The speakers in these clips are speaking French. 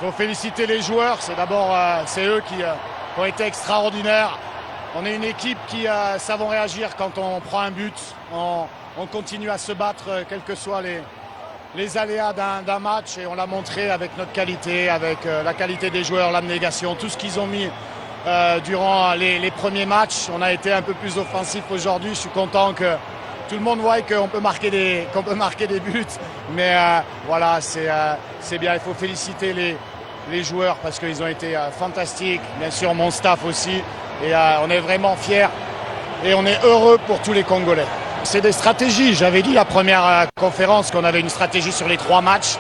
Il faut féliciter les joueurs. C'est d'abord c'est eux qui ont été extraordinaires. On est une équipe qui savons réagir quand on prend un but. On continue à se battre, quels que soient les aléas d'un match. Et on l'a montré avec notre qualité, avec la qualité des joueurs, l'abnégation, tout ce qu'ils ont mis durant les premiers matchs. On a été un peu plus offensif aujourd'hui. Je suis content que tout le monde voit qu'on peut marquer des buts. Mais voilà, c'est bien. Il faut féliciter les joueurs parce qu'ils ont été fantastiques. Bien sûr, mon staff aussi. Et on est vraiment fiers et on est heureux pour tous les Congolais. C'est des stratégies. J'avais dit la première conférence qu'on avait une stratégie sur les 3 matchs.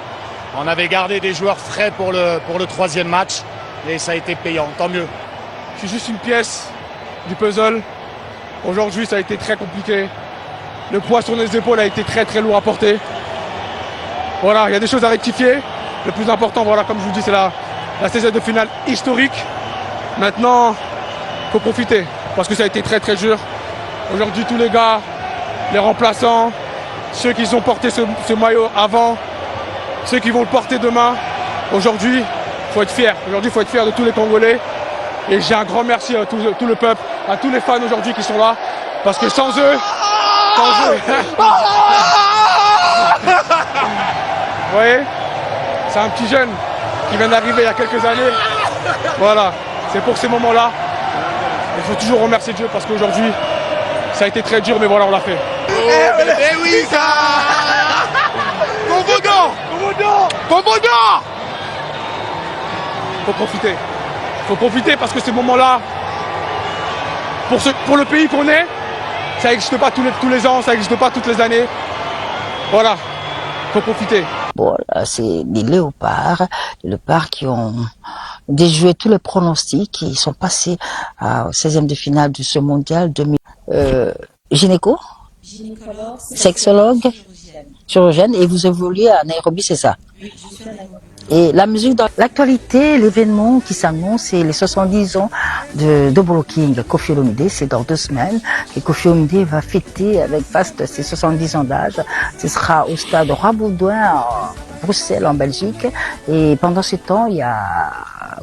On avait gardé des joueurs frais pour le 3e match et ça a été payant. Tant mieux. Je suis juste une pièce du puzzle. Aujourd'hui, ça a été très compliqué. Le poids sur les épaules a été très très lourd à porter. Voilà, il y a des choses à rectifier. Le plus important, voilà, comme je vous dis, c'est la 16e de finale historique. Maintenant, il faut profiter parce que ça a été très très dur. Aujourd'hui, tous les gars, les remplaçants, ceux qui ont porté ce maillot avant, ceux qui vont le porter demain, aujourd'hui, il faut être fier. Aujourd'hui, il faut être fier de tous les Congolais. Et j'ai un grand merci à tout le peuple, à tous les fans aujourd'hui qui sont là. Parce que sans eux... Vous voyez, c'est un petit jeune qui vient d'arriver il y a quelques années. Voilà, c'est pour ces moments-là. Il faut toujours remercier Dieu parce qu'aujourd'hui, ça a été très dur, mais voilà, on l'a fait. Eh oui, ça Faut profiter. Faut profiter parce que ces moments-là, pour le pays qu'on est, ça n'existe pas tous les ans, ça n'existe pas toutes les années. Voilà, faut profiter. Bon, c'est des léopards qui ont déjoué tous les pronostics, ils sont passés au 16e de finale de ce mondial 2000. Gynécologue, sexologue, chirurgienne, et vous évoluez à Nairobi, c'est ça? Oui, je suis à Nairobi. Et la musique dans l'actualité, l'événement qui s'annonce, c'est les 70 ans de Double King, Koffi Olomidé, c'est dans 2 semaines. Et Koffi Olomidé va fêter avec faste ses 70 ans d'âge. Ce sera au stade Roi Baudouin à Bruxelles, en Belgique. Et pendant ce temps, il y a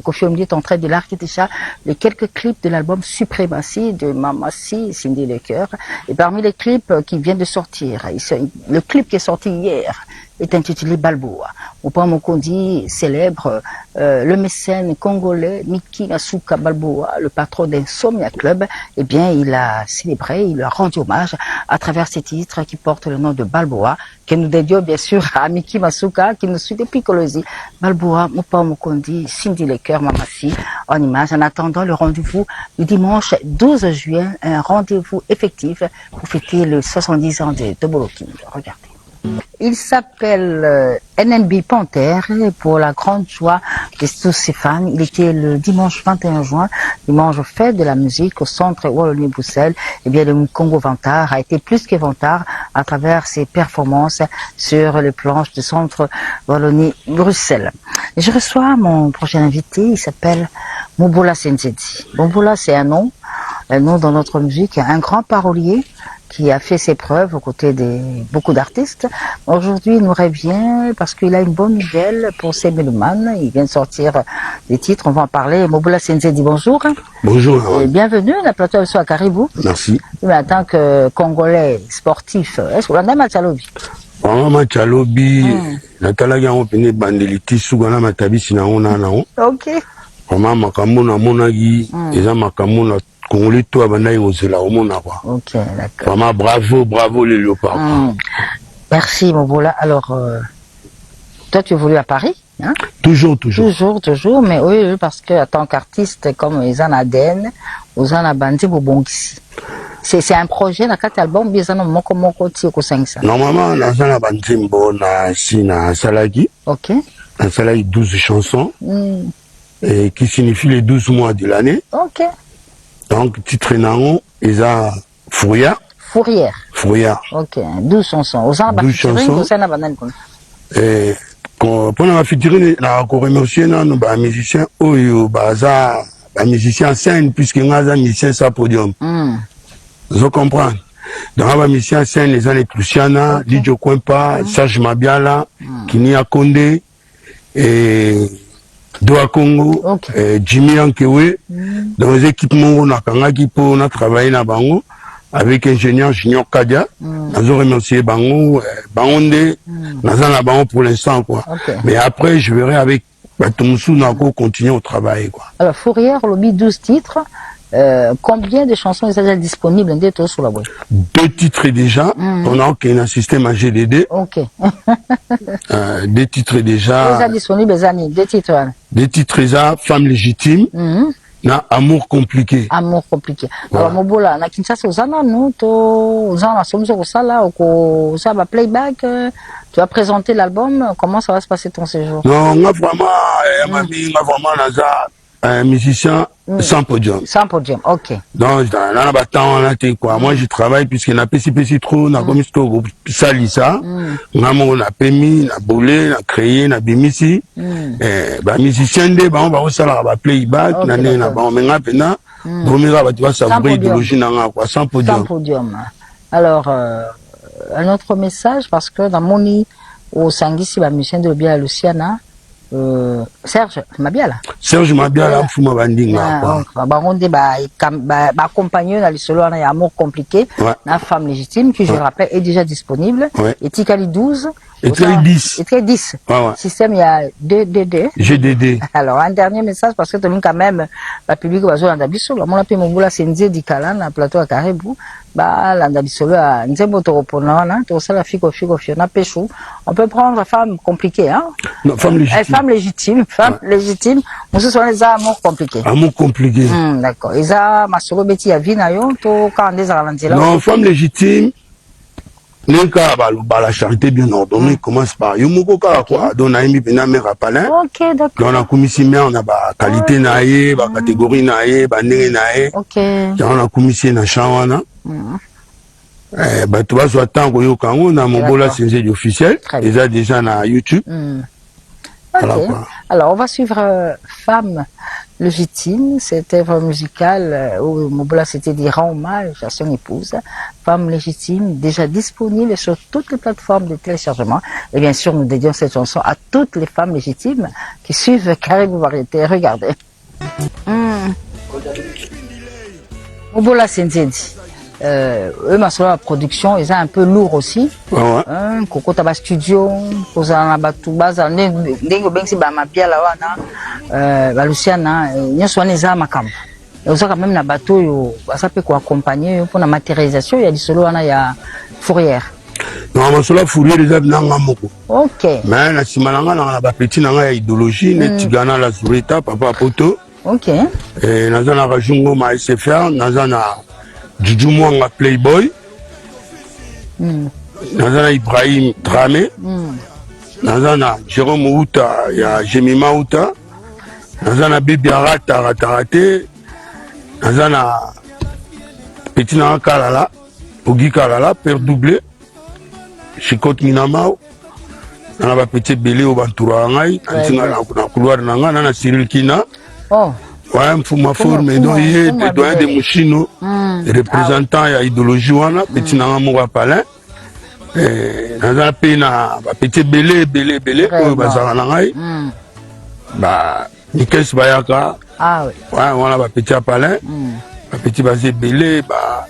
Koffi Olomidé est en train de larguer déjà les quelques clips de l'album Suprématie de Mamassi, Cindy Lecoeur. Et parmi les clips qui viennent de sortir, le clip qui est sorti hier est intitulé Balboa. Mopao Mokonzi célèbre le mécène congolais Mickey Masuka Balboa, le patron d'Insomnia Club. Eh bien, il a célébré, il a rendu hommage à travers ces titres qui portent le nom de Balboa, que nous dédions bien sûr à Mickey Masuka, qui nous suit depuis Colosie. Balboa, Mopao Mokonzi, Cindy Lecoeur, Mamassi, en image. En attendant le rendez-vous du dimanche 12 juin, un rendez-vous effectif pour fêter le 70 ans de Double King. Regardez. Il s'appelle NMB Panther pour la grande joie de tous ses fans. Il était le dimanche 21 juin, dimanche fête de la musique au centre Wallonie-Bruxelles. Eh bien, le Congo Vantard a été plus que Vantard à travers ses performances sur les planches du centre Wallonie-Bruxelles. Je reçois mon prochain invité, il s'appelle Mobola Senzedi. Mobola, c'est un nom dans notre musique, un grand parolier qui a fait ses preuves aux côtés de beaucoup d'artistes. Aujourd'hui, il nous revient parce qu'il a une bonne nouvelle pour ses mélomanes. Il vient de sortir des titres, on va en parler. Mobola Senzedi, bonjour. Bonjour. Et bienvenue à la plateau de Caribou. Merci. Mais en tant que Congolais sportif, est-ce que vous avez un match à lobby? Match à lobby, la talaga on pene bandeliti sougana matabisi na ona na on. Ok. Vraiment makamona monagi, eza makamona Congolais tout abandai ozela omona quoi. Ok, d'accord. Vraiment bravo les léopards. Merci Mobola. Alors, toi tu évolues à Paris, hein? Toujours. Mais oui, parce que en tant qu'artiste comme Izana Den, Ozana Bandi Bobongisi. C'est un projet dans 4 albums, Bizana Moko Tio 500. Normalement, dans la Bandimbo, na Salagi. Ok. Na Salagi 12 chansons. Et qui signifie les 12 mois de l'année. Ok. Donc, titre Naon, Isa Fourière. Ok, 12 chansons. 12 chansons. Et pendant la featuring, on a remercié nos musiciens, musiciens scène, puisque nous avons musiciens sur podium. Vous comprenez? Dans la musiciens scène, les années Luciana, Didio Kwempa, Serge Mabiala, Kinia Konde, et Doha Congo, Jimmy Ankewe, dans les équipements on a kangaki pour on a travaillé na bango avec ingénieur Junior Kadia. Nous avons remercié bango, Bangonde, nous avons bango pour l'instant quoi. Mais après je verrai avec Batomsou Nako continuer au travail quoi. Alors Fourière, lobby 12 titres. Combien de chansons sont déjà disponibles sur la boîte? 2 titres déjà. On a un système à GDD. Ok. 2 titres déjà. Déjà disponibles, Zani. 2 titres. 2 titres déjà. Femme légitime. Na amour compliqué. Amour compliqué. Alors Mobola, na Kinshasa Ozana, nous, Ozana, sommes au Sala, au Saba Playback. Tu vas présenter l'album. Comment ça va se passer ton séjour? Non, on a vraiment, un musicien sans podium. Sans podium, ok. Donc, dans la temps, quoi. Moi, je travaille puisque n'a pas si trop, n'a comme ça, lisa. On a permis, n'a bolé, n'a créé, n'a bimisi. Musicien de, on va aussi la playback, n'a pas, mais n'a tu vas savourer l'idéologie, quoi, sans podium. Sans podium. Alors, un autre message, parce que dans mon lit, au Sangisi, la musicien de Bia Luciana, Serge Mabiala. Serge Mabiala, Fuma Bandinga. Accompagné dans les solos, il y a Amour compliqué, la femme légitime, qui je rappelle est déjà disponible. Et Tikali 12. Et Tikali 10. Et Tikali 10. Système, il y a 2 DD. GDD. Alors, un dernier message, parce que tu as quand même, la public va jouer dans Dabisolo. Mon appel Mobola, c'est Nzé Dikalan, la plateau à Caribou. L'Andabisolo, Nzé Botoropona, tout ça, la figo, Fiona Péchou. On peut prendre femme compliquée, hein? Non, femme légitime. Femme légitime, femme légitime. Nous, ce sont les amours compliqués. Amour compliqué. D'accord. Et ça, ma solo bêtise à Vinayon, tout quand on est à l'antilla. Non, femme légitime. Nenka la charité bien ordonnée commence par Yomoko quoi. Donc on a mis bien mes rapalins. Ok, d'accord. On a commis on a ba qualité naie, ba catégorie naie, ba nenge naie. Ok. On a commis na chawana. Bah tu vas sur tant que yo kango na Mobola c'est officiel. Déjà na YouTube. Alors on va suivre Femme légitime, cette œuvre musicale où Mobola s'était dit rend hommage à son épouse. Femme légitime, déjà disponible sur toutes les plateformes de téléchargement. Et bien sûr, nous dédions cette chanson à toutes les femmes légitimes qui suivent Caribou Variété. Regardez. Mobola s'était dit. Eux, ma la production, ils sont un peu lourds aussi. Koko Taba Studio, Kozana Batubaza, Nengo Bengsi Bamabia Lawana, Luciana, Nyoswaneza Makam. Et aussi, quand même, na bateau, ça peut accompagner pour la matérialisation. Il y a du solo, il y a Fourière. Non, mais cela Fourière, les amis, n'angamoko. Ok. Mais la Simalanga, la petite, il y a idéologie, les Tigana, la Zureta, Papa Poto. Ok. Et Nazana Rajungo, ma SFR, Nazana. Juju Mwanga Playboy, Nazana Ibrahim Dramé, Nazana Jérôme Outa, il y a Jemima Outa, Nazana Bibi Arata Ratarate, Nazana Petit Nara Kalala, Ogi Kalala, Père Doublé, Chikot Minamao, Nana Petit Belé au Bantoura Ngai, Antinga na couloir Nanga, Nana Cyril Kina. Oh. Ouais, Mfuma forme, donc il y a des mouchino, représentants, il y a idéologie, petit nanga moura palin. Dans un pays, petit belé, bazaranangai. Bah, Nikes Bayaka. Ah oui. Ouais, on a petit palin. Petit basé belé, bah.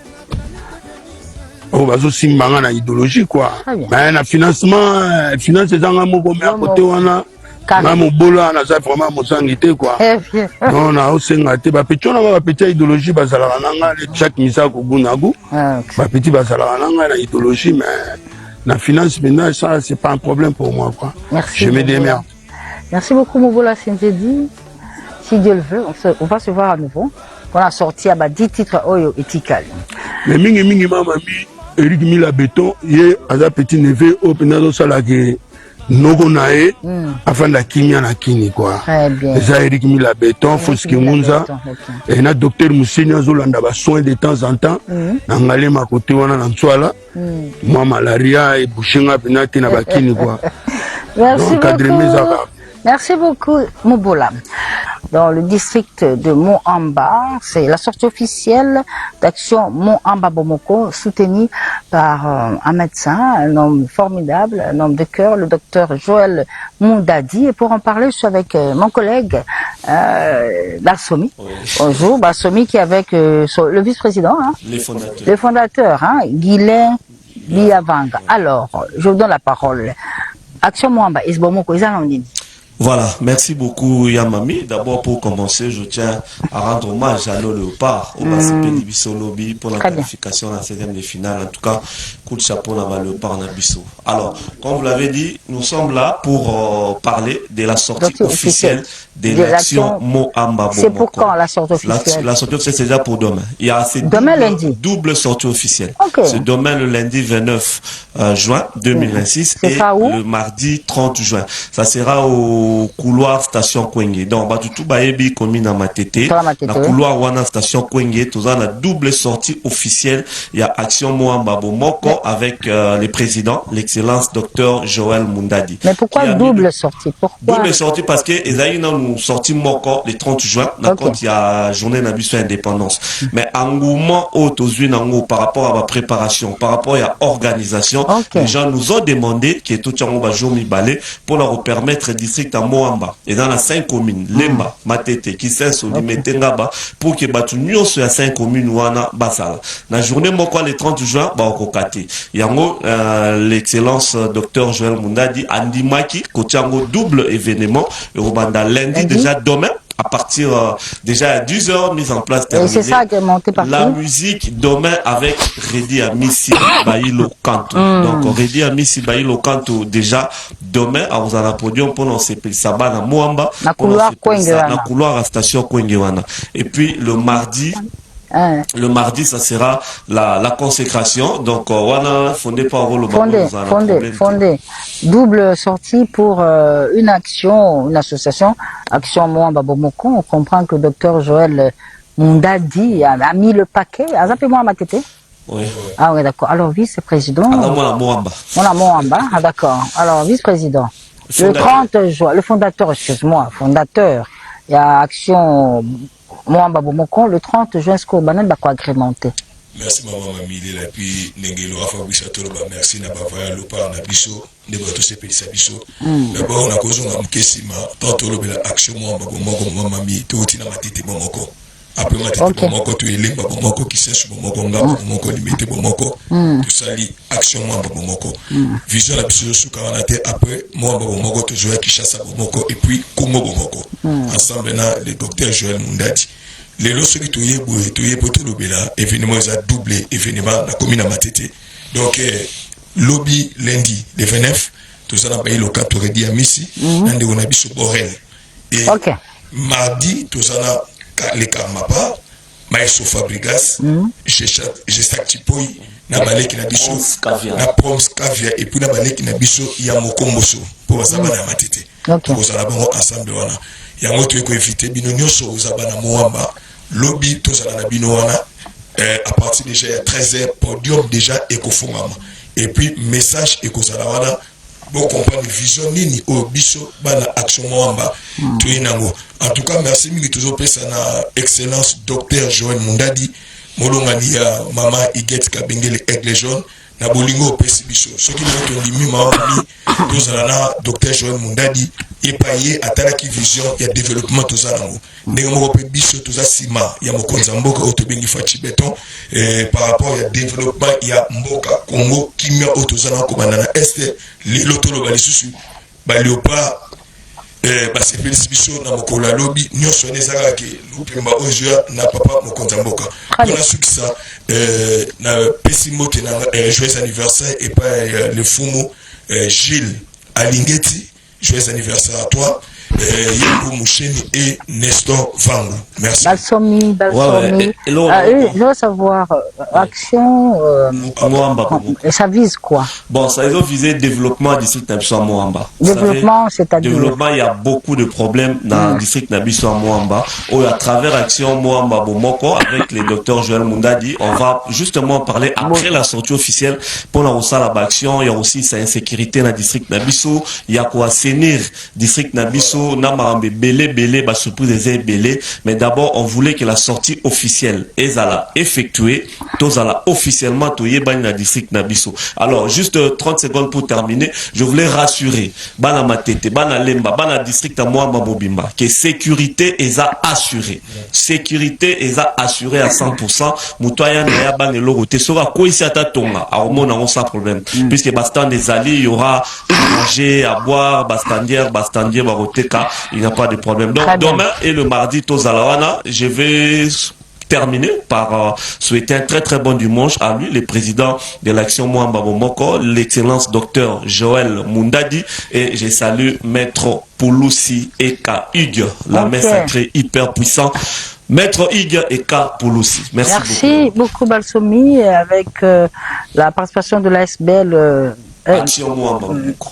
Oh, bazo simbanga na idéologie, quoi. Mais le financement, finance des angamoko, mais à côté, on a. Mon bola, on a vraiment mon sanguité quoi. Non, on a aussi un petit peu de petite idéologie, chaque misa au Gunagu. Petit basalananga, la idéologie, mais la finance maintenant, ça, c'est pas un problème pour moi quoi. Merci. Je me démerde. Merci beaucoup, Mobola Sintedi. Si Dieu le veut, on va se voir à nouveau. On a sorti à 10 titres Oyo et Tikal. Mais mingi mamami, Eric Mila Béton, il y a un petit neveu au Penado Salagé. Nogo nae afin la kimia na kini quoi. Très bien. Ça Eric Mila Béton, Foski Munza. Et na docteur Moussini Zolanda ba soin de temps en temps. Na ngale ma côté wana na Ntswala. Moi malaria et bouchinga penati na bakini quoi. Merci beaucoup. Merci beaucoup Mobola. dans le district de Moamba. C'est la sortie officielle d'Action Moamba Bomoko, soutenue par un médecin, un homme formidable, un homme de cœur, le docteur Joël Mundadi. Et pour en parler, je suis avec mon collègue Bassomi. Oui. Bonjour, Bassomi qui est avec le vice-président, hein, Les fondateurs. le fondateur, hein, Guylain Biavanga. Alors, je vous donne la parole. Action Moamba, Isbomoko, Isanondine. Voilà, merci beaucoup Yamami. D'abord pour commencer, je tiens à rendre hommage à nos léopards, au Bassipé Libiso Lobby pour la qualification à la 16e de finale. En tout cas, coup de chapeau à léopard Nabiso. Alors, comme vous l'avez dit, nous sommes là pour parler de la sortie officielle de l'action Moamba. C'est pour quand la sortie officielle? La sortie officielle, c'est déjà pour demain. Il y a ces double sortie officielle. Okay. C'est demain le lundi 29 juin 2026 et le mardi 30 juin. Ça sera au couloir station Kwenge. Donc, tout baebi commune à Matete. Na couloir wana station Kwenge, tout ça la double sortie officielle. Il y a action Moamba Bomoko avec le président, l'excellence docteur Joël Mundadi. Mais pourquoi double sortie? Pourquoi? Double sortie parce que Esaïe nous sorti Moko le 30 juin, quand il y a journée nabiso indépendance. Mais engouement autosuit nango par rapport à ma préparation, par rapport à l'organisation, les gens nous ont demandé qui est tout en bas jour mi balé pour leur permettre district à Moamba et dans la 5 communes Lemba, Matete, Kisenso, Limetengaba pour que batu nyonso ya 5 communes wana basala. Na journée Moko le 30 juin ba okokate. Yango l'excellence docteur Joël Mundadi andimaki kotiango double événement et au banda lundi déjà demain à partir déjà à 10h mise en place terminée. C'est ça qui est monté par la musique demain avec Redi Amissi Bailo Kanto. Donc Redi Amissi Bailo Kanto déjà demain à la podium pour nous s'appeler Saba na Moamba na couloir Kwenge na couloir à station Kwengewana. Et puis le mardi, ça sera la consécration. Donc, wana fondé par le fondé. Double sortie pour une action, une association, Action Moamba Bomoko. On comprend que le docteur Joël Mundadi a mis le paquet. Azapez-moi à ma tête. Oui. Ah oui, d'accord. Alors, vice-président. Moamba. Moamba, ah, d'accord. Alors, vice-président. Le 30 juin, le fondateur, excuse-moi, fondateur. Il y a Action Moamba Bomoko, le 30 juin, ce qu'on va agrémenter. Merci maman Mamile et puis Nengelo Afabisa Toloba merci na bavaya lopar na biso ne bato se pelisa biso. D'abord on a causé un kesima tant la action Moamba Bomoko mamami to tina matete Bomoko. Après matete Bomoko to elemba Bomoko qui sait Bomoko ngaba Bomoko limité Bomoko. Tout ça li action Moamba Bomoko. Vision la biso suka wana te après Moamba Bomoko to jouer Kishasa Bomoko et puis Kongo Bomoko. Ensemble na le docteur Joël Mundadi. Les lorsque tu es pour tout le événement a doublé événement la commune à Matete. Donc lobby lundi le 29 tout ça n'a pas eu le cas tu aurais dit à Missi lundi on a vu ce Borel et mardi tout ça n'a les Karmapa Maïso Fabrigas Gestactipoi na balé qui n'a biso na Proms Caviar et puis na balé qui n'a biso ya Mokomboso pour ça na Matete pour ça bon ensemble wana ya moto ko éviter bino nyoso uzabana Moamba lobby to ça na bino wana à partir déjà 13h podium déjà ekofungama et puis message ekozala wana bon comprendre vision nini au biso bana action Moamba to inango en tout cas merci mingi toujours pesa na excellence docteur Joël Mundadi molongani ya mama Iget Kabengele Aigle Jaune na bolingo pesi biso soki moto limi mami tozala na docteur Joël Mundadi epaye atalaki vision ya développement tozala ngo ndenge moko pe biso toza sima ya mokonza mboka otobengi fachi beton par rapport ya développement ya mboka Congo kimia otozala ko banana est lelo toloba lisusu ba léopard c'est biso na mokola lobby nyonso nezaka ke lupemba ojo na papa mokonza mboka on a succès na pesimote na joyeux anniversaire et pas le fumo Gilles Alingeti joyeux anniversaire à toi Yeko Moucheni et Nestor Vangu. Merci. Balsomi. Je veux savoir, action, et ça vise quoi? Bon, ça veut viser le développement du district Nabiso à Moamba. Développement, c'est-à-dire? Développement, il y a beaucoup de problèmes dans le district Nabiso à Moamba. À travers action Moamba Bomoko, avec le docteur Joël Mundadi, on va justement parler après la sortie officielle pour la action. Il y a aussi sa insécurité dans le district Nabiso. Il y a quoi assainir district Nabiso. biso na marambe belé ba surprise des belé, mais d'abord on voulait que la sortie officielle ezala effectuée, tozala officiellement toyebani na district na biso. Alors juste 30 secondes pour terminer, je voulais rassurer bana matete, bana lemba, bana district à moi Mobimba que sécurité eza assurée. Sécurité eza assurée à 100%. Mutoya na ya bana loroté soka ko ici ata tonga, a on a sans problème puisque bastan des alliés, il y aura manger, à boire, bastandier, baroteka, il n'y a pas de problème. Donc demain et le mardi, Tozalawana, je vais terminer par souhaiter un très très bon dimanche à lui, le président de l'action Mwamba Bomoko, l'excellence docteur Joël Mundadi, et je salue maître Pouloussi Eka Hugues, la main sacrée hyper puissant. Maître Hugues Eka Pouloussi. Merci beaucoup Balsomi, avec la participation de l'ASBL Action Mwamba Bomoko.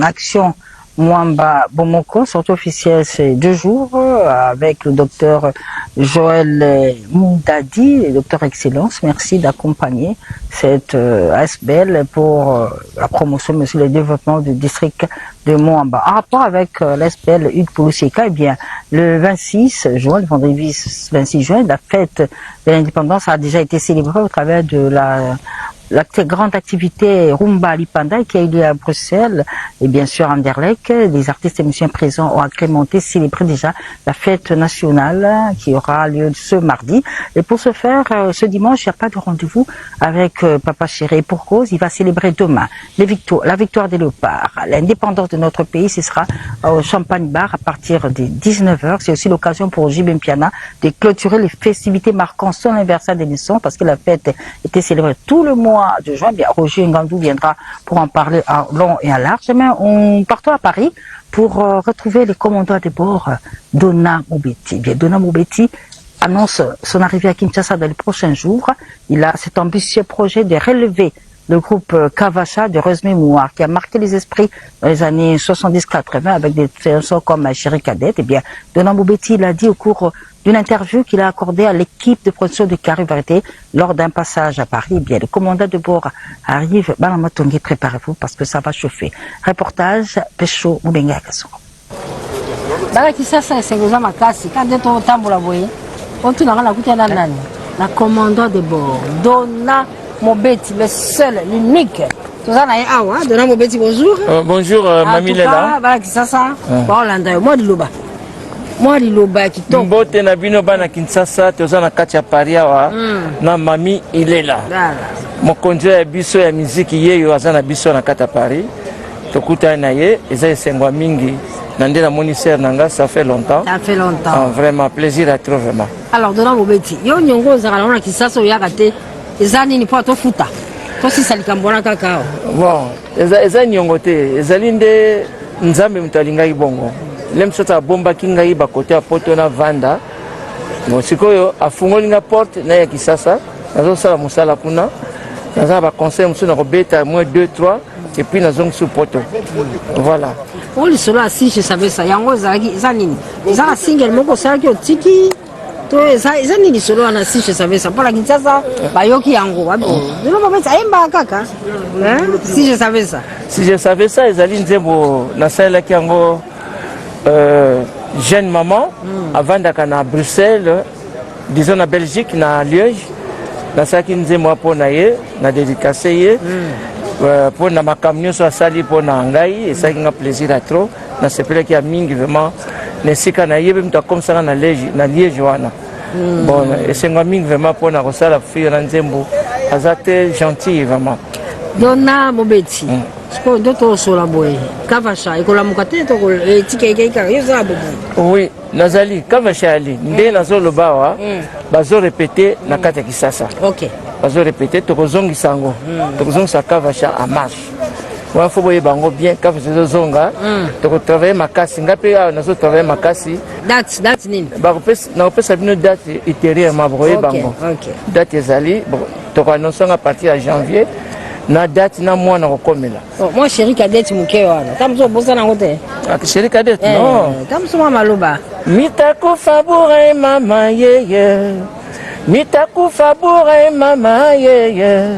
Action Mwamba Bomoko, sortie officielle c'est 2 jours avec le docteur Joël Mundadi, le docteur Excellence. Merci d'accompagner cette ASBL pour la promotion mais aussi le développement du district de Mwamba. En rapport avec l'ASBL Hugues Pouloussi-Eka, eh bien, le 26 juin, le vendredi 26 juin, la fête de l'indépendance a déjà été célébrée au travers de la grande activité Rumba Lipanda qui a eu lieu à Bruxelles et bien sûr à Anderlecht. Les artistes et musiciens présents ont agrémenté, célébré déjà la fête nationale qui aura lieu ce mardi. Et pour ce faire, ce dimanche, il n'y a pas de rendez-vous avec Papa Chéri. Pour cause, il va célébrer demain la victoire des Léopards. L'indépendance de notre pays, ce sera au Champagne Bar à partir des 19h. C'est aussi l'occasion pour Jibem Piana de clôturer les festivités marquant son anniversaire de naissance parce que la fête était célébrée tout le mois de juin. Bien, Roger Ngandou viendra pour en parler en long et en large. Mais on partons à Paris pour retrouver les commandants de bord Dona Mobetti. Bien, Dona Mobetti annonce son arrivée à Kinshasa dans les prochains jours. Il a cet ambitieux projet de relever le groupe Kavacha de Rose Mémoire qui a marqué les esprits dans les années 70-80 avec des chansons comme Chéri Cadette. Eh bien, Dona Mobetti l'a dit au cours d'une interview qu'il a accordée à l'équipe de production de Carré Variété lors d'un passage à Paris. Eh bien, le commandant de bord arrive. Balamatongi, préparez-vous parce que ça va chauffer. Reportage, Pécho Moubenga Kassou. Bala Kisasa esengoza makasi quand on tambola boye on tuna na kutia na nani la commandant de bord Dona Mobetti, le seul, l'unique. Dona Mobetti, bonjour. Bonjour, Mamie Lela. Bala Kisasa, Hollande, moi de Loba. Moi de Loba qui tombe. Mbote na bino bana Kinshasa, tozana kati ya Paris wa na Mami Ilela. Mokonzi ya biso ya muziki yeyo azana biso na kati ya Paris. Tokuta na ye, eza esengwa mingi. Nandela moniteur nanga, ça fait longtemps. Ça fait longtemps. Ah, vraiment plaisir à trouver vraiment. Alors Dona Mobetti, yo nyongo zala na Kinshasa yakate. Ezani ni po to futa. To si salikambona kaka. Bon, ezani nyongo te, ezali nde nzambe mutalinga ibongo. Lemsota bomba kinga iba kote a poto na vanda. Bon sikoyo afungolinga porte na ya Kisasa, nazo sala musala kuna. Naza ba conseil musu na robeta moins 2 3 et puis nazo sous poto. Voilà. On le solo si je savais ça, yango ezani. Ezala single moko sala ki otiki. Ezani ni solo ana si je savais ça. Pour la Kinshasa, bayoki yango. Dona Mobetti aimba kaka. Si je savais ça. Si je savais ça, ezali nzembo na sala ki yango jeune maman avant d'aller à Bruxelles, disons à Belgique, na Liège, na saki nzembo po na ye, na dédicacé ye. Pour na makamnyo so sali pour na ngai, et ça qui a plaisir à trop. Na sepele ki a mingi vraiment. Nesika na yebe mta comme ça na Liège wana. Bon, et c'est mingi vraiment pour na kosala fille na nzembo. Azate gentil vraiment. Dona Mobetti. Sko doto sola boy. Kavacha ikola mukate to ko etika yo za bobo. Oui, nazali Kavacha ali. Nde nazolo bawa. Bazo répéter na kata Kisasa. OK. Bazo répéter to kozongi sango. To kozongi sa Kavacha à marche. Wa faut boye bango bien Kavacha zonga. To ko travailler makasi ngape nazo travailler makasi. Date nini? Ba kopesa na kopesa bino date itérieure ma broyer bango. OK. Date ezali bon to ko annoncer à partir de janvier. Na date na mwana kokomela. Moi Chéri Cadette muke wana. Tamzo bosa na ngote. Chéri Cadette non. Tamzo mama loba. Mitakufa bure mama yeye. Mitakufa bure mama yeye.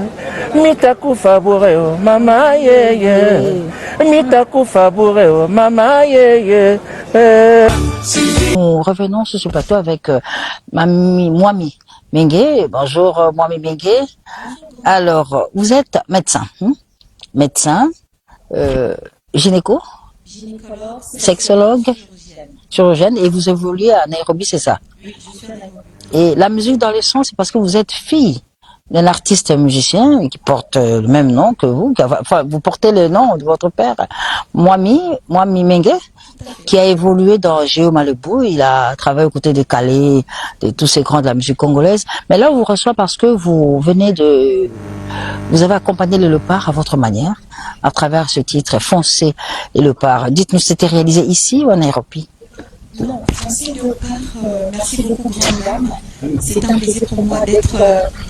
Mitakufa bure mama yeye. Mitakufa bure mama yeye. Nous revenons sur ce plateau avec Mwami Mengue. Bonjour Mwami Mengue. Alors, vous êtes médecin, médecin, gynéco, sexologue, chirurgienne, et vous évoluez à Nairobi, c'est ça? Oui, je suis à Nairobi. Et la musique dans les sons, c'est parce que vous êtes fille d'un artiste musicien qui porte le même nom que vous, enfin, vous portez le nom de votre père, Mwami Mengue, qui a évolué dans Géo Malibu. Il a travaillé aux côtés de Calais, de tous ces grands de la musique congolaise. Mais là, on vous reçoit parce que vous avez accompagné le Léopard à votre manière, à travers ce titre, Foncé et Léopard. Dites-nous, c'était réalisé ici ou en Nairobi? Non, Foncé Léopard, merci beaucoup, grande dame. C'est un plaisir pour moi d'être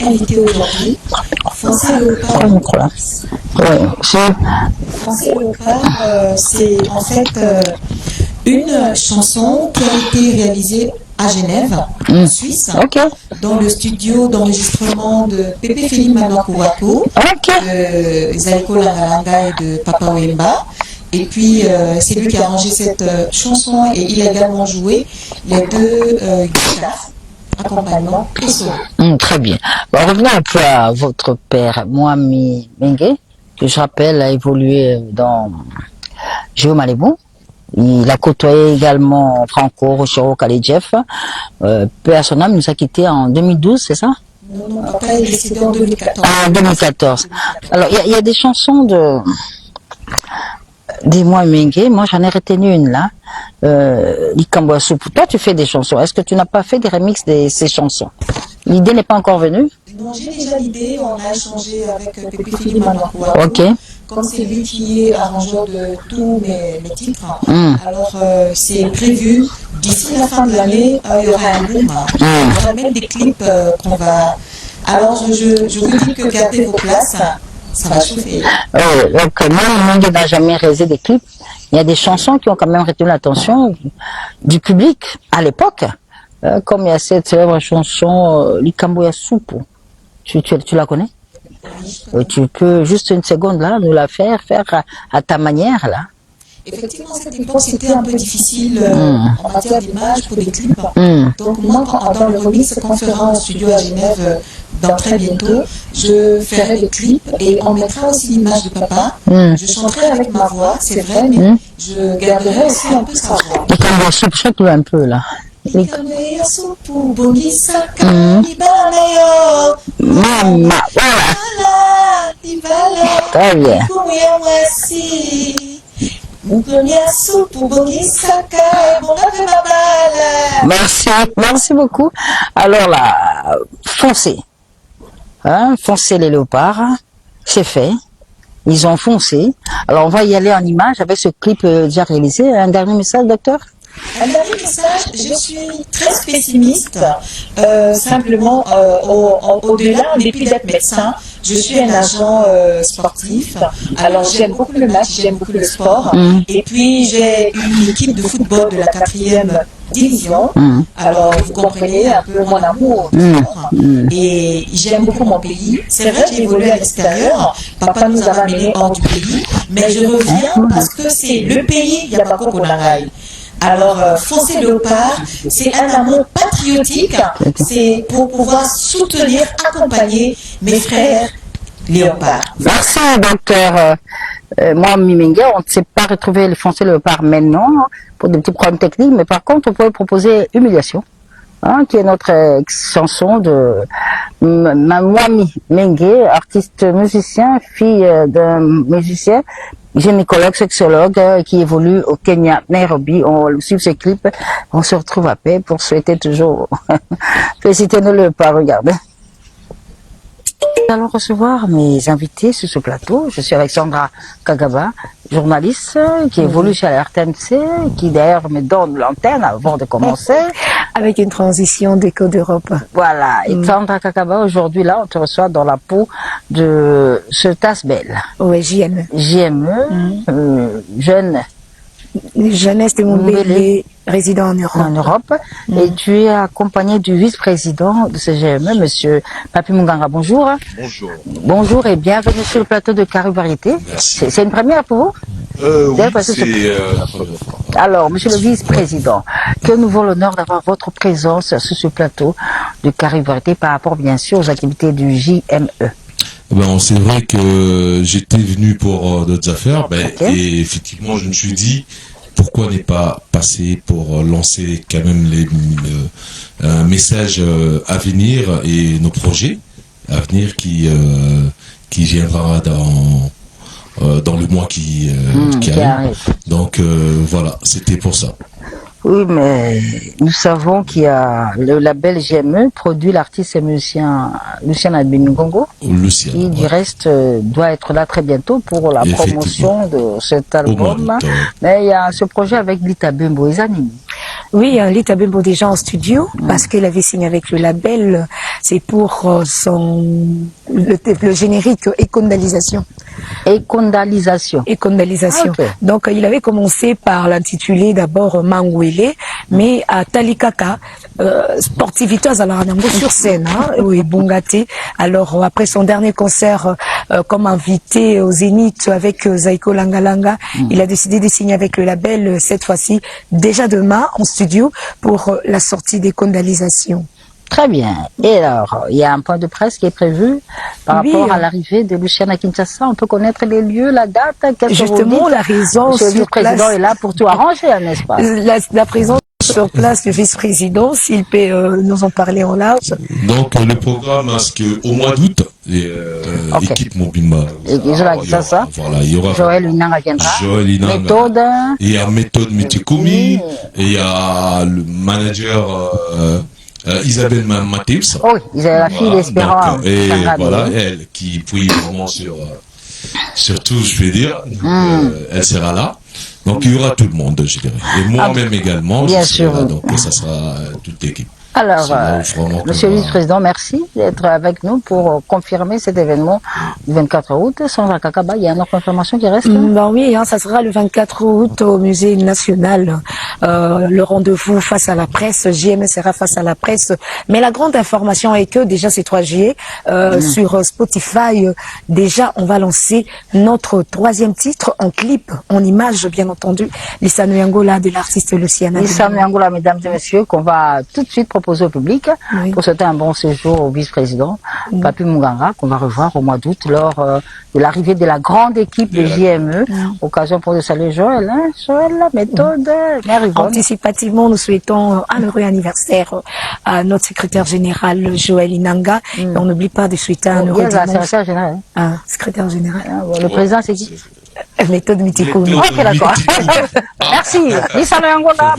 invité aujourd'hui. Foncé Léopard, Foncé Léopard, c'est en fait une chanson qui a été réalisée à Genève, en Suisse, dans le studio d'enregistrement de Pepe Feli Manakouako, de Zaiko Langalanga et de Papa Wemba. Et puis, c'est lui qui a arrangé cette chanson et il a également joué les deux guitares, accompagnement et solo. Très bien. Bon, revenons un peu à votre père, Mwami Mengue, que je rappelle a évolué dans Géo Malibu. Il a côtoyé également Franco, Rochero, Kalejef. Peu à son âme, il nous a quittés en 2012, c'est ça? Non, papa est décédé en 2014. Ah, en 2014. Alors, il y a des chansons Dis-moi Mengue, moi j'en ai retenu une là, Likambo Soup. Toi tu fais des chansons, est-ce que tu n'as pas fait des remixes de ces chansons? L'idée n'est pas encore venue? Non, j'ai déjà l'idée, on a échangé avec Pepe Feli Manakouako. Ok. Comme c'est lui qui est arrangeur de tous mes titres, alors c'est prévu, d'ici la fin de l'année, il y aura un album, il y aura même des clips qu'on va... Alors je vous dis que gardez vos places. Ça va chauffer. Donc, moi, Mengue n'a jamais réalisé des clips. Il y a des chansons qui ont quand même retenu l'attention du public à l'époque. Comme il y a cette célèbre chanson Likambo ya Soupu. Tu la connais? Oui. Tu peux juste une seconde là nous la faire à ta manière là. Effectivement, cette époque c'était un peu difficile en matière d'image pour des clips. Donc moi, dans le remix qu'on fera en studio à Genève dans très bientôt, je ferai des clips et on mettra aussi l'image de papa. Je chanterai avec ma voix, c'est vrai, mais je garderai aussi un peu sa voix. Chante-le un peu là. Maman, voilà. Très bien. Merci beaucoup. Alors là, foncez. Foncez les léopards, c'est fait. Ils ont foncé. Alors on va y aller en image avec ce clip déjà réalisé. Un dernier message, docteur? Un dernier message, je suis très pessimiste. Simplement, au-delà, en dépit d'être médecin, je suis un agent sportif. Alors j'aime beaucoup le match, j'aime beaucoup le sport. Et puis j'ai une équipe de football de la 4e division. Alors vous comprenez un peu mon amour du sport. Et j'aime beaucoup mon pays. C'est vrai, j'ai évolué à l'extérieur. Papa nous a ramenés hors du pays. Mais je reviens parce que c'est le pays Yabako Konangai. Alors, Foncé Léopard, c'est un amour patriotique, c'est pour pouvoir soutenir, accompagner mes frères léopards. Merci, docteur. Moi, Mengue, on ne sait pas retrouver le Foncé Léopard maintenant, pour des petits problèmes techniques, mais par contre, on pourrait proposer Humiliation, qui est notre chanson de Mwami Mengue, artiste musicien, fille d'un musicien, gynécologue, sexologue, qui évolue au Kenya, Nairobi. On suit ce clip. On se retrouve à paix pour souhaiter toujours. Félicitez-nous le pas, regardez. Nous allons recevoir mes invités sur ce plateau. Je suis avec Sandra Kagaba, journaliste qui évolue chez la RTNC, qui d'ailleurs me donne l'antenne avant de commencer. Avec une transition d'Écho d'Europe. Voilà. Et Sandra Kagaba, aujourd'hui là, on te reçoit dans la peau de ce Tasbel. Oui, JME. JME, jeune. Jeunesse de Montpellier, résident en Europe. Et tu es accompagné du vice-président de ce GME, monsieur Papi Munganga. Bonjour. Bonjour. Bonjour et bienvenue sur le plateau de Carré Variété. Merci. C'est une première pour vous? Oui, c'est la première fois. Alors, monsieur le vice-président, que nous avons l'honneur d'avoir votre présence sur ce plateau de Caribouarité par rapport, bien sûr, aux activités du JME. C'est vrai que j'étais venu pour d'autres affaires, et effectivement, je me suis dit, pourquoi n'est pas passé pour lancer quand même un message à venir et nos projets à venir qui viendra dans le mois qui arrive. Donc voilà, c'était pour ça. Oui, mais nous savons qu'il y a le label GME produit l'artiste et musicien Lucien Adbeningongo, qui du reste doit être là très bientôt pour la promotion de cet album. Mais il y a ce projet avec Lita Bembo et Zanini. Oui, Lita Bembo déjà en studio, parce qu'elle avait signé avec le label, c'est pour le générique Écondalisation. Écondalisation. Okay. Donc il avait commencé par l'intituler d'abord Mangwele, mais à Talikaka, sportivité sur scène, oui, Bongate. Alors après son dernier concert comme invité au Zénith avec Zaiko Langalanga, il a décidé de signer avec le label cette fois-ci, déjà demain en studio pour la sortie des Condalisations. Très bien. Et alors, il y a un point de presse qui est prévu par rapport à l'arrivée de Luciane à Kinshasa. On peut connaître les lieux, la date. Justement, la raison sur le vice-président est là pour tout arranger, n'est-ce pas? La présence sur place du vice-président, s'il peut nous en parler en large. Donc le programme, c'est qu'au mois d'août, l'équipe Mobimba. Voilà, il y aura Joël Inanga, Méthode. Il y a Méthode Metikumi, et il y a le manager Isabelle Matips. Oui, la fille d'Espérance. Et voilà, elle qui puis vraiment sur tout, je vais dire. Elle sera là. Donc il y aura tout le monde, je dirais. Et moi-même également. Bien sûr. Là, donc ça sera toute l'équipe. Alors, monsieur le vice-président, merci d'être avec nous pour confirmer cet événement du 24 août. Sans Kakaba, il y a une autre confirmation qui reste? Oui, ça sera le 24 août au Musée national. Le rendez-vous face à la presse, JME sera face à la presse. Mais la grande information est que déjà c'est 3 juillet, sur Spotify, déjà on va lancer notre 3e titre en clip, en image bien entendu, Lisa Nyangola de l'artiste Luciana. Lisa Nyangola, mesdames et messieurs, qu'on va tout de suite proposer au public pour souhaiter un bon séjour au vice-président Papi Munganga, qu'on va revoir au mois d'août lors de l'arrivée de la grande équipe de JME. Occasion pour de saluer Joël, Joël, la méthode. Anticipativement, nous souhaitons un heureux anniversaire à notre secrétaire général Joël Inanga. Et on n'oublie pas de souhaiter un heureux dimanche. Secrétaire général. Secrétaire général. Le président, c'est qui? Méthode Mitikoumi. Ok, d'accord. Merci. Lisa Nyangola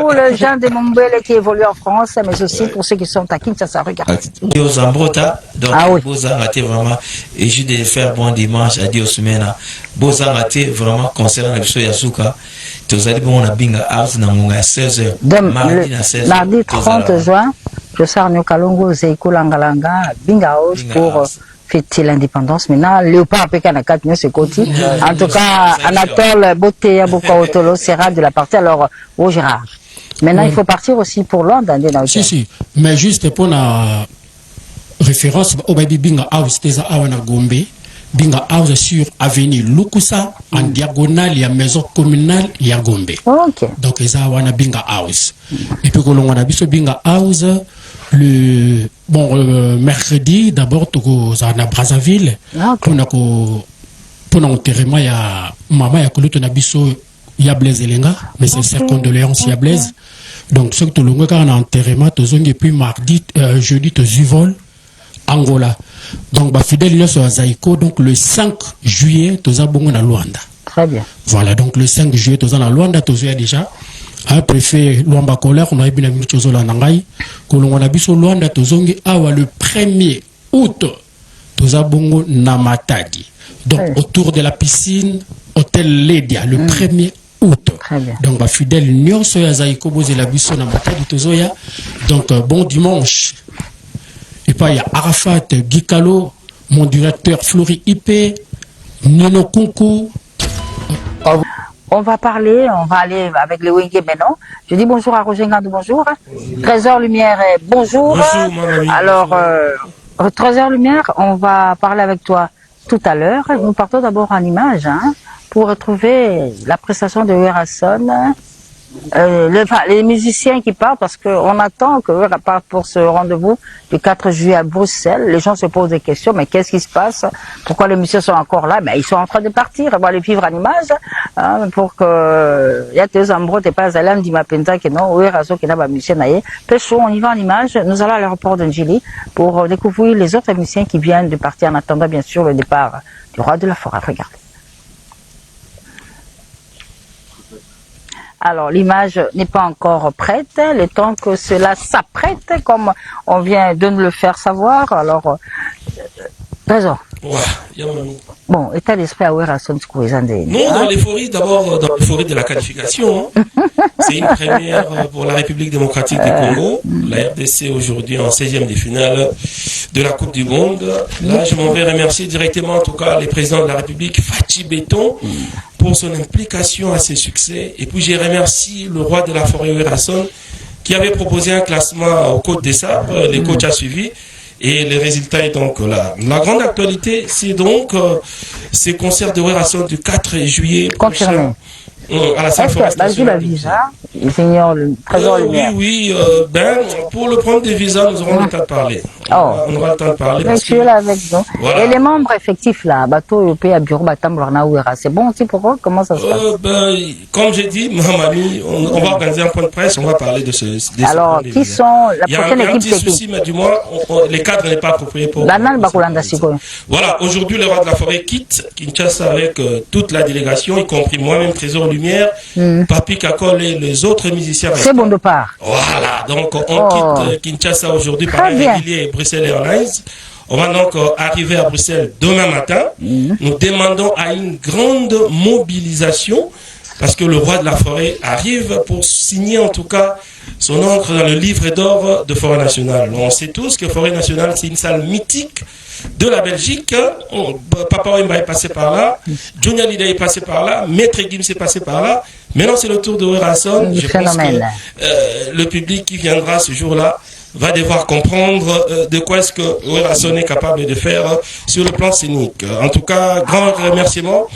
pour le jeune de Mombele qui évolue en France, mais aussi pour ceux qui sont à Kinshasa. Regardez. Vraiment, et juste de faire bon dimanche à Dieu Sumena. Bozangate vraiment concernant le Yasuka. Mardi 30 juin, je sors Nyokalongo, Zeiko Langalanga, Binga House pour fêter l'indépendance. Maintenant, Léopard Pékin à 4 c'est côté. En tout cas, Anatole Boteya Bokaotolo sera de la partie. Alors, au Gérard. Maintenant, il faut partir aussi pour Londres. Si, mais juste pour la référence, au baby Binga House, c'est à Gombe. Binga House sur avenue Lukusa, en diagonale, il y a maison communale, il y a Gombe. Donc, il y a Binga House. Et puis, on a vu Binga House. Le mercredi, d'abord, à Brazzaville, pour l'enterrement, il y a maman, il y a Blaise Elenga, mais c'est ses condoléances, il y a Blaise. Donc, ce que tu as un enterrement, et puis mardi, jeudi, tu Zuvol, Angola. Donc, fidèle, il y a Zaiko, donc le 5 juillet, tu as bon à Luanda. Très bien. Voilà, donc le 5 juillet, tu as à Luanda, tu as déjà. Un préfet Luamba Colère, on a eu bien mis Chozola Nangai, que l'on a vu sur Luanda, Tozongi, le 1er août, Tozabongo Namatadi. Donc, autour de la piscine, hôtel Ledia, le 1er août. Donc, fidèle Nyon, Soya Zaiko, Bozé la Busso Namatadi, Tozoya. Donc, bon dimanche. Et puis, il y a Arafat Gikalo, mon directeur Flori IP, Nino Kunku. On va aller avec le Wenge maintenant. Je dis bonjour à Roger Ngandou, bonjour. Trésor Lumière, bonjour. Bonjour, alors, Trésor Lumière, on va parler avec toi tout à l'heure. Nous partons d'abord en image, pour retrouver la prestation de Werason. Les musiciens qui partent, parce qu'on attend que Wera parte pour ce rendez-vous du 4 juillet à Bruxelles. Les gens se posent des questions, mais qu'est-ce qui se passe? Pourquoi les musiciens sont encore là? Ben, ils sont en train de partir, on va les vivre en image, hein, pour que, il y a des endroits, t'es pas allé, dit ma penta, que non, Werason, qui n'a pas musicien, Pécho, on y va en image. Nous allons à l'aéroport d'Angeli pour découvrir les autres musiciens qui viennent de partir en attendant, bien sûr, le départ du roi de la forêt. Regardez. Alors, l'image n'est pas encore prête, le temps que cela s'apprête, comme on vient de nous le faire savoir. Alors, raison. Bon, état d'esprit à Werason, non, dans l'euphorie, d'abord, dans l'euphorie de la qualification. C'est une première pour la République démocratique du Congo. La RDC aujourd'hui en 16e de finale de la Coupe du Monde. Là, je m'en vais remercier directement, en tout cas, les présidents de la République, Fachi Béton, pour son implication à ces succès. Et puis, je remercie le roi de la forêt Werason, qui avait proposé un classement au Côte des Sabres. Les coachs a suivi. Et le résultat est donc là. La grande actualité, c'est donc ces concerts de Werason du 4 juillet prochain à la Sainte-Forest nationale. Il s'ignore le trésor lumière. Oui, ben, pour le problème des visas, nous aurons le temps de parler. On aura le temps de parler. Parce que là avec nous. Voilà. Et les membres effectifs là, bateau européen, bureau Batam, Lorna, c'est bon aussi pour eux? Comment ça se passe? Ben, comme j'ai dit, ma mamie, on va organiser un point de presse, on va parler de ce. Alors, qui sont la prochaine équipe technique? Il y a un petit souci, mais du moins, les cadres n'est pas approprié pour. Voilà, aujourd'hui, le roi de la forêt quitte Kinshasa avec toute la délégation, y compris moi-même, Trésor Lumière, Papi Kakol et les autres musiciens. C'est bon de part. Voilà, donc on quitte Kinshasa aujourd'hui par un régulier Bruxelles Airlines. On va donc arriver à Bruxelles demain matin. Nous demandons à une grande mobilisation parce que le roi de la forêt arrive pour signer en tout cas son encre dans le livre d'or de Forêt Nationale. On sait tous que Forêt Nationale, c'est une salle mythique de la Belgique. Papa Wemba est passé par là, Johnny Hallyday est passé par là, Maître Gims est passé par là. Maintenant, c'est le tour de Werason. Je pense que le public qui viendra ce jour-là va devoir comprendre de quoi est-ce que Werason est capable de faire sur le plan scénique. En tout cas, grand remerciement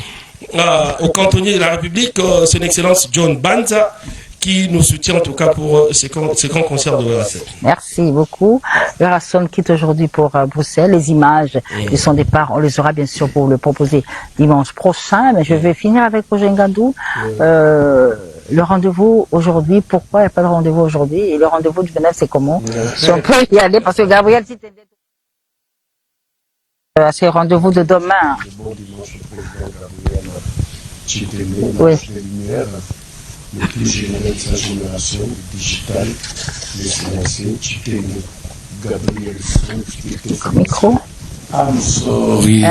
au cantonnier de la République, son Excellence John Banza, qui nous soutient en tout cas pour ces grands concerts de Werason. Merci beaucoup. Werason quitte aujourd'hui pour Bruxelles. Les images de son départ, on les aura bien sûr pour le proposer dimanche prochain. Mais je vais finir avec Roger Ngandou. Le rendez-vous aujourd'hui, pourquoi il n'y a pas de rendez-vous aujourd'hui? Et le rendez-vous du 29, c'est comment? Si on peut y aller, parce que Gabriel, si t'es à ce rendez-vous de demain. Oui. Le plus généreux de sa génération, digital, le silencieux, Chitene, Gabriel Franck, micro. I'm sorry.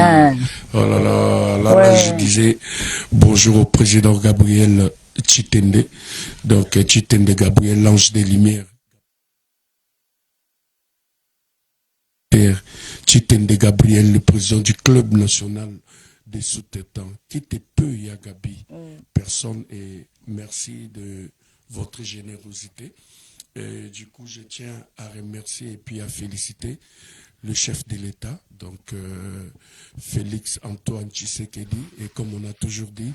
Oh là là, là, je disais bonjour au président Gabriel Chitende. Donc, Chitende Gabriel, l'ange des lumières. Chitende Gabriel, le président du club national des sous-traitants. Qui était peu, Yagabi. Personne et merci de votre générosité. Du coup, je tiens à remercier et puis à féliciter le chef de l'État, donc Félix Antoine Tshisekedi. Et comme on a toujours dit,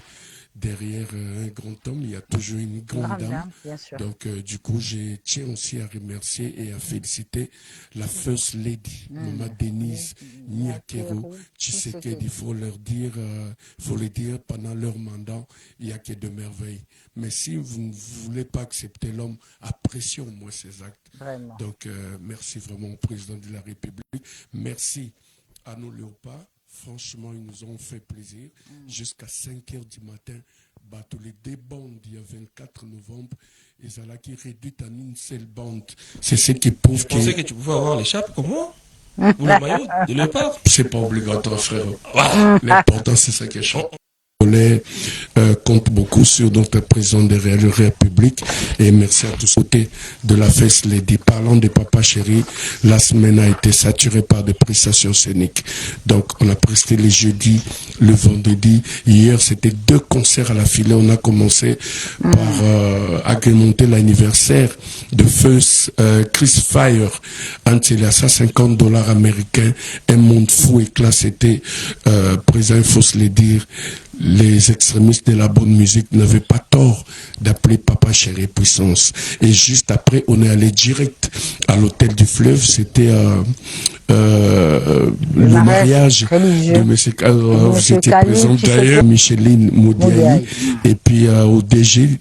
derrière un grand homme, il y a toujours une grande dame. Donc, du coup, je tiens aussi à remercier et à féliciter la First Lady, Maman Denise Nyakero Tshisekedi. Il faut leur dire, faut le dire, pendant leur mandat, il n'y a que de merveilles. Mais si vous ne voulez pas accepter l'homme, appréciez au moins ses actes. Vraiment. Donc, merci vraiment au président de la République. Merci à nos léopards. Franchement, ils nous ont fait plaisir. Jusqu'à 5h du matin, bateau les deux bandes, il y a 24 novembre, et ça là qui réduit en une seule bande. C'est ce qui prouve que... Je pensais que tu pouvais avoir l'écharpe comme moi. Ou le maillot de léopard. C'est pas obligatoire, frère. L'important, c'est ça qui est chaud. Compte beaucoup sur notre président de la République et merci à tous côtés de la First Lady. Parlant de Papa Chéri, la semaine a été saturée par des prestations scéniques. Donc on a presté les jeudis, le vendredi. Hier c'était 2 concerts à la filée. On a commencé par agrémenter l'anniversaire The First Chris Fire, entre les $150 américains, un monde fou et classe, c'était présent, il faut se le dire. Les extrémistes de la bonne musique n'avaient pas tort d'appeler Papa Chéri Puissance. Et juste après, on est allé direct à l'hôtel du Fleuve. C'était le mariage de M. Vous étiez présent d'ailleurs, Micheline Moudiaï, et puis au DG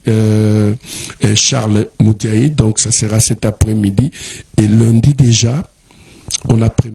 Charles Moudiaï. Donc ça sera cet après-midi. Et lundi déjà, on a pris